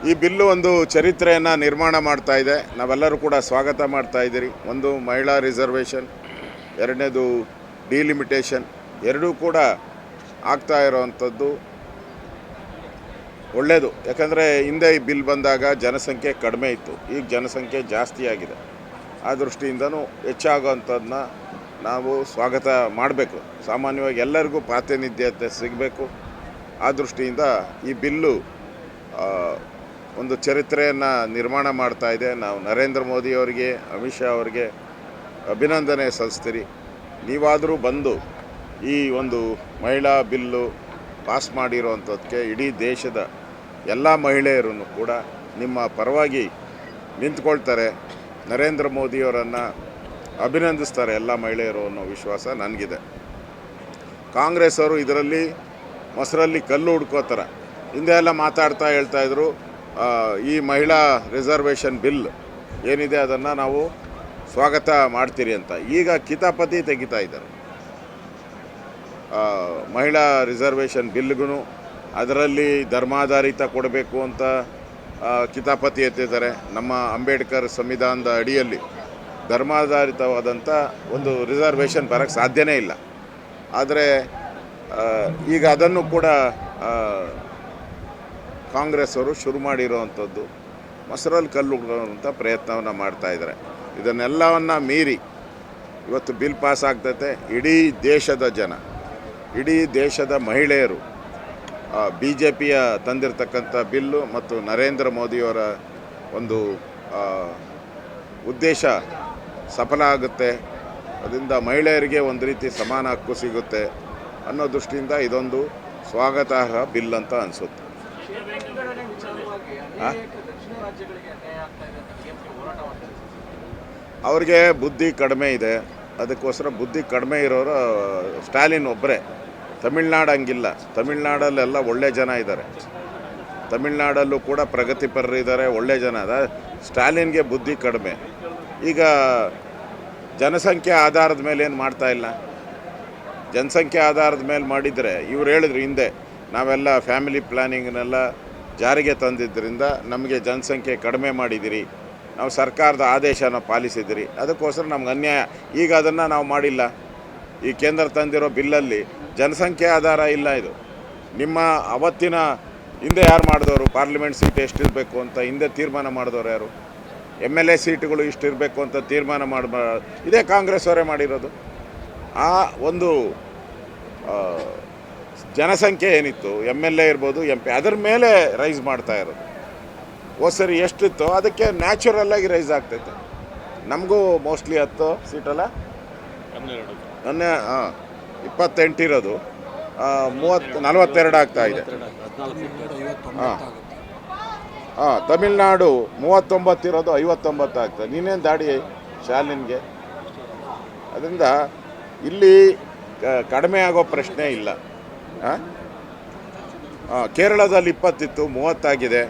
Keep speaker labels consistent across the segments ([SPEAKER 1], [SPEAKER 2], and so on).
[SPEAKER 1] ಈ ಬಿಲ್ಲು ಒಂದು ಚರಿತ್ರೆಯನ್ನು ನಿರ್ಮಾಣ ಮಾಡ್ತಾ ಇದೆ. ನಾವೆಲ್ಲರೂ ಕೂಡ ಸ್ವಾಗತ ಮಾಡ್ತಾ ಇದ್ದೀರಿ. ಒಂದು ಮಹಿಳಾ ರಿಸರ್ವೇಷನ್, ಎರಡನೇದು ಡಿಲಿಮಿಟೇಷನ್, ಎರಡೂ ಕೂಡ ಆಗ್ತಾ ಇರೋವಂಥದ್ದು ಒಳ್ಳೆಯದು. ಯಾಕಂದರೆ ಹಿಂದೆ ಈ ಬಿಲ್ ಬಂದಾಗ ಜನಸಂಖ್ಯೆ ಕಡಿಮೆ ಇತ್ತು, ಈಗ ಜನಸಂಖ್ಯೆ ಜಾಸ್ತಿ ಆಗಿದೆ. ಆ ದೃಷ್ಟಿಯಿಂದನೂ ಹೆಚ್ಚಾಗೋವಂಥದ್ದನ್ನ ನಾವು ಸ್ವಾಗತ ಮಾಡಬೇಕು. ಸಾಮಾನ್ಯವಾಗಿ ಎಲ್ಲರಿಗೂ ಪ್ರಾತಿನಿಧ್ಯತೆ ಸಿಗಬೇಕು. ಆ ದೃಷ್ಟಿಯಿಂದ ಈ ಬಿಲ್ಲು ಒಂದು ಚರಿತ್ರೆಯನ್ನು ನಿರ್ಮಾಣ ಮಾಡ್ತಾ ಇದೆ. ನಾವು ನರೇಂದ್ರ ಮೋದಿ ಅವರಿಗೆ, ಅಮಿತ್ ಶಾ ಅವರಿಗೆ ಅಭಿನಂದನೆ ಸಲ್ಲಿಸ್ತೀರಿ. ನೀವಾದರೂ ಬಂದು ಈ ಒಂದು ಮಹಿಳಾ ಬಿಲ್ಲು ಪಾಸ್ ಮಾಡಿರೋವಂಥದ್ದಕ್ಕೆ ಇಡೀ ದೇಶದ ಎಲ್ಲ ಮಹಿಳೆಯರು ಕೂಡ ನಿಮ್ಮ ಪರವಾಗಿ ನಿಂತ್ಕೊಳ್ತಾರೆ, ನರೇಂದ್ರ ಮೋದಿಯವರನ್ನು ಅಭಿನಂದಿಸ್ತಾರೆ ಎಲ್ಲ ಮಹಿಳೆಯರು ಅನ್ನೋ ವಿಶ್ವಾಸ ನನಗಿದೆ. ಕಾಂಗ್ರೆಸ್ ಅವರು ಇದರಲ್ಲಿ ಮೊಸರಲ್ಲಿ ಕಲ್ಲು ಹುಡ್ಕೋತಾರ. ಹಿಂದೆ ಎಲ್ಲ ಮಾತಾಡ್ತಾ ಹೇಳ್ತಾಯಿದ್ರು ಈ ಮಹಿಳಾ ರಿಸರ್ವೇಷನ್ ಬಿಲ್ ಏನಿದೆ ಅದನ್ನು ನಾವು ಸ್ವಾಗತ ಮಾಡ್ತೀರಿ ಅಂತ. ಈಗ ಕಿತಾಪತಿ ತೆಗಿತಾ ಇದ್ದಾರೆ. ಮಹಿಳಾ ರಿಸರ್ವೇಷನ್ ಬಿಲ್ಗೂ ಅದರಲ್ಲಿ ಧರ್ಮಾಧಾರಿತ ಕೊಡಬೇಕು ಅಂತ ಕಿತಾಪತಿ ಎತ್ತಿದ್ದಾರೆ. ನಮ್ಮ ಅಂಬೇಡ್ಕರ್ ಸಂವಿಧಾನದ ಅಡಿಯಲ್ಲಿ ಧರ್ಮಾಧಾರಿತವಾದಂಥ ಒಂದು ರಿಸರ್ವೇಷನ್ ಬರೋಕ್ಕೆ ಸಾಧ್ಯನೇ ಇಲ್ಲ. ಆದರೆ ಈಗ ಅದನ್ನು ಕೂಡ ಕಾಂಗ್ರೆಸ್ ಅವರು ಶುರು ಮಾಡಿರೋವಂಥದ್ದು ಮೊಸರಲ್ಲಿ ಕಲ್ಲು ಹುಡುಕುವಂಥ ಪ್ರಯತ್ನವನ್ನು ಮಾಡ್ತಾಯಿದ್ದಾರೆ. ಇದನ್ನೆಲ್ಲವನ್ನು ಮೀರಿ ಇವತ್ತು ಬಿಲ್ ಪಾಸ್ ಆಗ್ತೈತೆ. ಇಡೀ ದೇಶದ ಜನ, ಇಡೀ ದೇಶದ ಮಹಿಳೆಯರು ಬಿ ಜೆ ಪಿಯ ತಂದಿರತಕ್ಕಂಥ ಬಿಲ್ಲು ಮತ್ತು ನರೇಂದ್ರ ಮೋದಿಯವರ ಒಂದು ಉದ್ದೇಶ ಸಫಲ ಆಗುತ್ತೆ. ಅದರಿಂದ ಮಹಿಳೆಯರಿಗೆ ಒಂದು ರೀತಿ ಸಮಾನ ಹಕ್ಕು ಸಿಗುತ್ತೆ ಅನ್ನೋ ದೃಷ್ಟಿಯಿಂದ ಇದೊಂದು ಸ್ವಾಗತಾರ್ಹ ಬಿಲ್ ಅಂತ ಅನಿಸುತ್ತೆ. ಅವ್ರಿಗೆ ಬುದ್ಧಿ ಕಡಿಮೆ ಇದೆ. ಅದಕ್ಕೋಸ್ಕರ ಬುದ್ಧಿ ಕಡಿಮೆ ಇರೋರು ಸ್ಟಾಲಿನ್ ಒಬ್ಬರೇ. ತಮಿಳ್ನಾಡು ಹಂಗಿಲ್ಲ. ತಮಿಳ್ನಾಡಲ್ಲೆಲ್ಲ ಒಳ್ಳೆ ಜನ ಇದ್ದಾರೆ. ತಮಿಳ್ನಾಡಲ್ಲೂ ಕೂಡ ಪ್ರಗತಿಪರರು ಇದ್ದಾರೆ, ಒಳ್ಳೆ ಜನ ಅದ. ಸ್ಟಾಲಿನ್ಗೆ ಬುದ್ಧಿ ಕಡಿಮೆ. ಈಗ ಜನಸಂಖ್ಯೆ ಆಧಾರದ ಮೇಲೆ ಏನು ಮಾಡ್ತಾ ಇಲ್ಲ. ಜನಸಂಖ್ಯೆ ಆಧಾರದ ಮೇಲೆ ಮಾಡಿದರೆ ಇವ್ರು ಹೇಳಿದ್ರು ಹಿಂದೆ ನಾವೆಲ್ಲ ಫ್ಯಾಮಿಲಿ ಪ್ಲ್ಯಾನಿಂಗ್ನೆಲ್ಲ ಜಾರಿಗೆ ತಂದಿದ್ದರಿಂದ ನಮಗೆ ಜನಸಂಖ್ಯೆ ಕಡಿಮೆ ಮಾಡಿದಿರಿ, ನಾವು ಸರ್ಕಾರದ ಆದೇಶನ ಪಾಲಿಸಿದಿರಿ, ಅದಕ್ಕೋಸ್ಕರ ನಮ್ಗೆ ಅನ್ಯಾಯ. ಈಗ ಅದನ್ನು ನಾವು ಮಾಡಿಲ್ಲ. ಈ ಕೇಂದ್ರ ತಂದಿರೋ ಬಿಲ್ಲಲ್ಲಿ ಜನಸಂಖ್ಯೆ ಆಧಾರ ಇಲ್ಲ. ಇದು ನಿಮ್ಮ ಅವತ್ತಿನ ಹಿಂದೆ ಯಾರು ಮಾಡಿದವರು, ಪಾರ್ಲಿಮೆಂಟ್ ಸೀಟ್ ಎಷ್ಟಿರಬೇಕು ಅಂತ ಹಿಂದೆ ತೀರ್ಮಾನ ಮಾಡಿದವರು ಯಾರು? MLA ಸೀಟುಗಳು ಇಷ್ಟಿರಬೇಕು ಅಂತ ತೀರ್ಮಾನ ಇದೇ ಕಾಂಗ್ರೆಸ್ ಅವರೇ ಮಾಡಿರೋದು. ಆ ಒಂದು ಜನಸಂಖ್ಯೆ ಏನಿತ್ತು, MLA ಇರ್ಬೋದು, MP, ಅದರ ಮೇಲೆ ರೈಸ್ ಮಾಡ್ತಾ ಇರೋದು. ಸರಿ ಎಷ್ಟಿತ್ತು ಅದಕ್ಕೆ ನ್ಯಾಚುರಲ್ಲಾಗಿ ರೈಸ್ ಆಗ್ತೈತೆ. ನಮಗೂ ಮೋಸ್ಟ್ಲಿ 10 ಸೀಟಲ್ಲ, 28 ಇರೋದು 42 ಆಗ್ತಾ ಇದೆ. ತಮಿಳ್ನಾಡು 39 ಇರೋದು 59 ಆಗ್ತದೆ. ನೀನೇನು ದಾಡಿ ಶಾಲಿನ್ಗೆ? ಅದರಿಂದ ಇಲ್ಲಿ ಕಡಿಮೆ ಆಗೋ ಪ್ರಶ್ನೆ ಇಲ್ಲ. ಕೇರಳದಲ್ಲಿ 20 ಇತ್ತು, 30 ಆಗಿದೆ.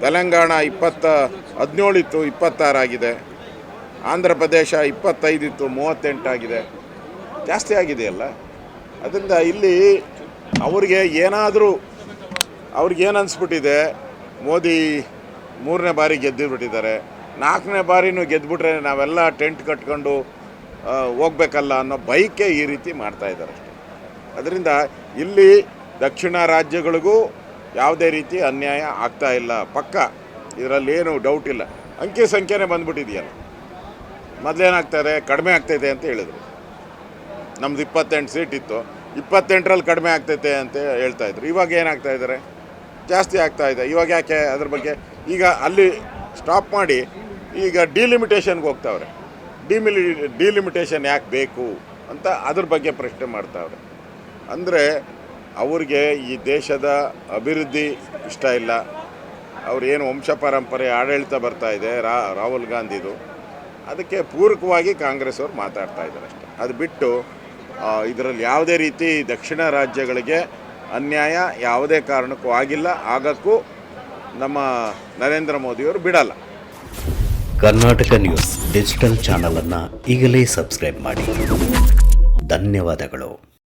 [SPEAKER 1] ತೆಲಂಗಾಣ 17 ಇತ್ತು, 26 ಆಗಿದೆ. ಆಂಧ್ರ ಪ್ರದೇಶ 25 ಇತ್ತು, 38 ಆಗಿದೆ. ಜಾಸ್ತಿ ಆಗಿದೆಯಲ್ಲ. ಅದರಿಂದ ಇಲ್ಲಿ ಅವ್ರಿಗೇನು ಅನಿಸ್ಬಿಟ್ಟಿದೆ, ಮೋದಿ 3ನೇ ಬಾರಿ ಗೆದ್ದುಬಿಟ್ಟಿದ್ದಾರೆ, 4ನೇ ಬಾರಿನೂ ಗೆದ್ದುಬಿಟ್ರೆ ನಾವೆಲ್ಲ ಟೆಂಟ್ ಕಟ್ಕೊಂಡು ಹೋಗ್ಬೇಕಲ್ಲ ಅನ್ನೋ ಬೈಕೆ ಈ ರೀತಿ ಮಾಡ್ತಾಯಿದ್ದಾರೆ ಅಷ್ಟೇ. ಅದರಿಂದ ಇಲ್ಲಿ ದಕ್ಷಿಣ ರಾಜ್ಯಗಳಿಗೂ ಯಾವುದೇ ರೀತಿ ಅನ್ಯಾಯ ಆಗ್ತಾ ಇಲ್ಲ. ಪಕ್ಕ ಇದರಲ್ಲೇನು ಡೌಟ್ ಇಲ್ಲ. ಅಂಕಿ ಸಂಖ್ಯೆನೇ ಬಂದ್ಬಿಟ್ಟಿದೆಯಲ್ಲ. ಮೊದಲೇನಾಗ್ತಾಯಿದೆ, ಕಡಿಮೆ ಆಗ್ತೈತೆ ಅಂತ ಹೇಳಿದರು. ನಮ್ಮದು 28 ಸೀಟ್ ಇತ್ತು, 28ರಲ್ಲಿ ಕಡಿಮೆ ಆಗ್ತೈತೆ ಅಂತ ಹೇಳ್ತಾಯಿದ್ರು. ಇವಾಗ ಏನಾಗ್ತಾ ಇದ್ದಾರೆ, ಜಾಸ್ತಿ ಆಗ್ತಾಯಿದೆ. ಇವಾಗ ಯಾಕೆ ಅದ್ರ ಬಗ್ಗೆ ಈಗ ಅಲ್ಲಿ ಸ್ಟಾಪ್ ಮಾಡಿ ಈಗ ಡಿಲಿಮಿಟೇಷನ್ಗೆ ಹೋಗ್ತಾವ್ರೆ. ಡಿಲಿಮಿಟೇಷನ್ ಯಾಕೆ ಬೇಕು ಅಂತ ಅದ್ರ ಬಗ್ಗೆ ಪ್ರಶ್ನೆ ಮಾಡ್ತಾವ್ರೆ. ಅಂದರೆ ಅವ್ರಿಗೆ ಈ ದೇಶದ ಅಭಿವೃದ್ಧಿ ಇಷ್ಟ ಇಲ್ಲ. ಅವ್ರೇನು ವಂಶ ಪರಂಪರೆ ಆಡಳಿತ ಬರ್ತಾ ಇದೆ ರಾಹುಲ್ ಗಾಂಧಿದು, ಅದಕ್ಕೆ ಪೂರಕವಾಗಿ ಕಾಂಗ್ರೆಸ್ ಅವ್ರು ಮಾತಾಡ್ತಾ ಇದ್ದಾರೆ ಅಷ್ಟೇ. ಅದು ಬಿಟ್ಟು ಇದರಲ್ಲಿ ಯಾವುದೇ ರೀತಿ ದಕ್ಷಿಣ ರಾಜ್ಯಗಳಿಗೆ ಅನ್ಯಾಯ ಯಾವುದೇ ಕಾರಣಕ್ಕೂ ಆಗಿಲ್ಲ, ಆಗಕ್ಕೂ ನಮ್ಮ ನರೇಂದ್ರ ಮೋದಿಯವರು ಬಿಡಲ್ಲ.
[SPEAKER 2] ಕರ್ನಾಟಕ ನ್ಯೂಸ್ ಡಿಜಿಟಲ್ ಚಾನಲನ್ನು ಈಗಲೇ ಸಬ್ಸ್ಕ್ರೈಬ್ ಮಾಡಿ. ಧನ್ಯವಾದಗಳು.